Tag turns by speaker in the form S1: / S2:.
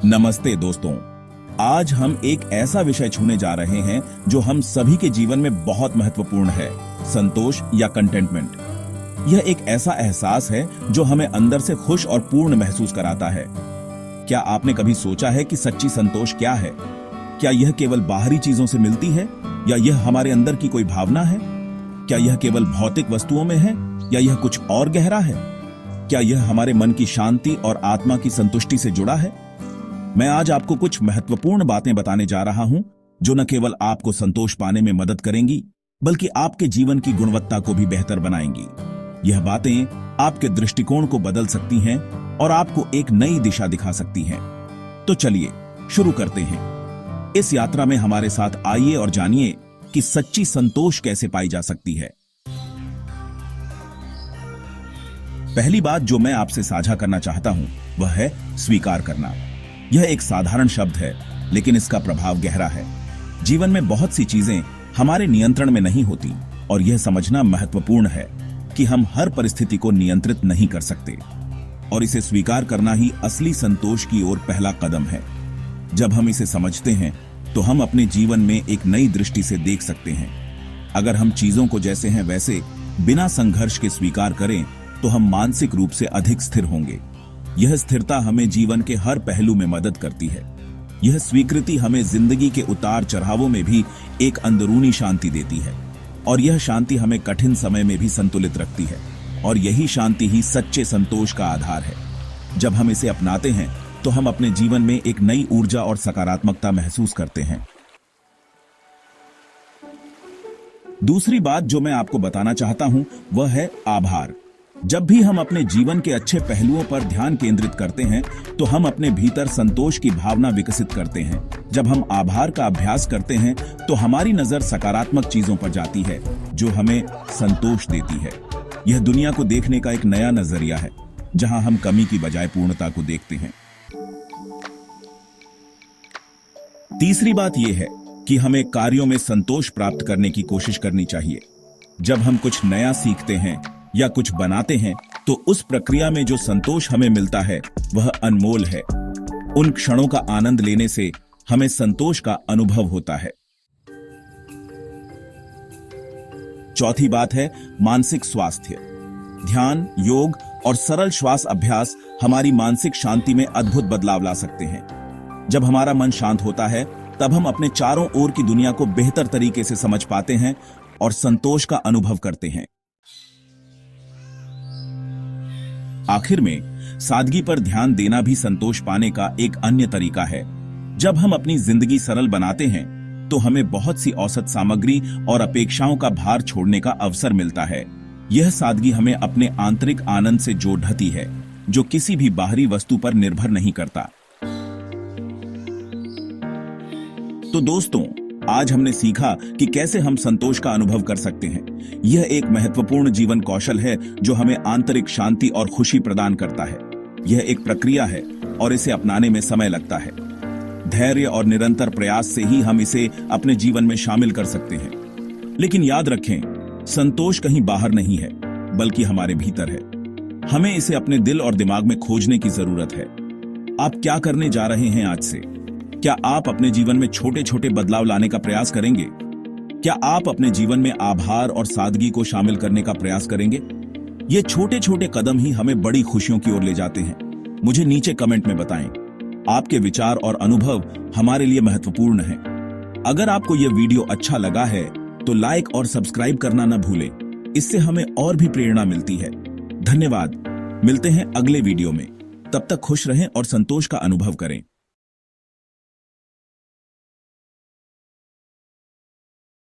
S1: नमस्ते दोस्तों, आज हम एक ऐसा विषय छूने जा रहे हैं जो हम सभी के जीवन में बहुत महत्वपूर्ण है, संतोष या कंटेंटमेंट। यह एक ऐसा एहसास है जो हमें अंदर से खुश और पूर्ण महसूस कराता है। क्या आपने कभी सोचा है कि सच्ची संतोष क्या है? क्या यह केवल बाहरी चीजों से मिलती है या यह हमारे अंदर की कोई भावना है? क्या यह केवल भौतिक वस्तुओं में है या यह कुछ और गहरा है? क्या यह हमारे मन की शांति और आत्मा की संतुष्टि से जुड़ा है? मैं आज आपको कुछ महत्वपूर्ण बातें बताने जा रहा हूं जो न केवल आपको संतोष पाने में मदद करेंगी बल्कि आपके जीवन की गुणवत्ता को भी बेहतर बनाएंगी। यह बातें आपके दृष्टिकोण को बदल सकती हैं और आपको एक नई दिशा दिखा सकती हैं। तो चलिए शुरू करते हैं। इस यात्रा में हमारे साथ आइए और जानिए कि सच्ची संतोष कैसे पाई जा सकती है। पहली बात जो मैं आपसे साझा करना चाहता हूं वह है स्वीकार करना। यह एक साधारण शब्द है, लेकिन इसका प्रभाव गहरा है। जीवन में बहुत सी चीजें हमारे नियंत्रण में नहीं होती और यह समझना महत्वपूर्ण है कि हम हर परिस्थिति को नियंत्रित नहीं कर सकते, और इसे स्वीकार करना ही असली संतोष की ओर पहला कदम है। जब हम इसे समझते हैं तो हम अपने जीवन में एक नई दृष्टि से देख सकते हैं। अगर हम चीजों को जैसे हैं वैसे बिना संघर्ष के स्वीकार करें तो हम मानसिक रूप से अधिक स्थिर होंगे। यह स्थिरता हमें जीवन के हर पहलू में मदद करती है। यह स्वीकृति हमें जिंदगी के उतार चढ़ावों में भी एक अंदरूनी शांति देती है, और यह शांति हमें कठिन समय में भी संतुलित रखती है। और यही शांति ही सच्चे संतोष का आधार है। जब हम इसे अपनाते हैं तो हम अपने जीवन में एक नई ऊर्जा और सकारात्मकता महसूस करते हैं। दूसरी बात जो मैं आपको बताना चाहता हूं वह है आभार। जब भी हम अपने जीवन के अच्छे पहलुओं पर ध्यान केंद्रित करते हैं तो हम अपने भीतर संतोष की भावना विकसित करते हैं। जब हम आभार का अभ्यास करते हैं तो हमारी नजर सकारात्मक चीजों पर जाती है जो हमें संतोष देती है। यह दुनिया को देखने का एक नया नजरिया है, जहां हम कमी की बजाय पूर्णता को देखते हैं। तीसरी बात यह है कि हमें कार्यों में संतोष प्राप्त करने की कोशिश करनी चाहिए। जब हम कुछ नया सीखते हैं या कुछ बनाते हैं तो उस प्रक्रिया में जो संतोष हमें मिलता है वह अनमोल है। उन क्षणों का आनंद लेने से हमें संतोष का अनुभव होता है। चौथी बात है मानसिक स्वास्थ्य। ध्यान, योग और सरल श्वास अभ्यास हमारी मानसिक शांति में अद्भुत बदलाव ला सकते हैं। जब हमारा मन शांत होता है तब हम अपने चारों ओर की दुनिया को बेहतर तरीके से समझ पाते हैं और संतोष का अनुभव करते हैं। आखिर में सादगी पर ध्यान देना भी संतोष पाने का एक अन्य तरीका है। जब हम अपनी जिंदगी सरल बनाते हैं तो हमें बहुत सी औसत सामग्री और अपेक्षाओं का भार छोड़ने का अवसर मिलता है। यह सादगी हमें अपने आंतरिक आनंद से जोड़ ढाती है, जो किसी भी बाहरी वस्तु पर निर्भर नहीं करता। तो दोस्तों, आज हमने सीखा कि कैसे हम संतोष का अनुभव कर सकते हैं। यह एक महत्वपूर्ण जीवन कौशल है जो हमें आंतरिक शांति और खुशी प्रदान करता है। यह एक प्रक्रिया है और इसे अपनाने में समय लगता है। धैर्य और निरंतर प्रयास से ही हम इसे अपने जीवन में शामिल कर सकते हैं। लेकिन याद रखें, संतोष कहीं बाहर नहीं है बल्कि हमारे भीतर है। हमें इसे अपने दिल और दिमाग में खोजने की जरूरत है। आप क्या करने जा रहे हैं आज से? क्या आप अपने जीवन में छोटे छोटे बदलाव लाने का प्रयास करेंगे? क्या आप अपने जीवन में आभार और सादगी को शामिल करने का प्रयास करेंगे? ये छोटे छोटे कदम ही हमें बड़ी खुशियों की ओर ले जाते हैं। मुझे नीचे कमेंट में बताएं। आपके विचार और अनुभव हमारे लिए महत्वपूर्ण हैं। अगर आपको यह वीडियो अच्छा लगा है तो लाइक और सब्सक्राइब करना न भूलें। इससे हमें और भी प्रेरणा मिलती है। धन्यवाद। मिलते हैं अगले वीडियो में। तब तक खुश रहें और संतोष का अनुभव करें।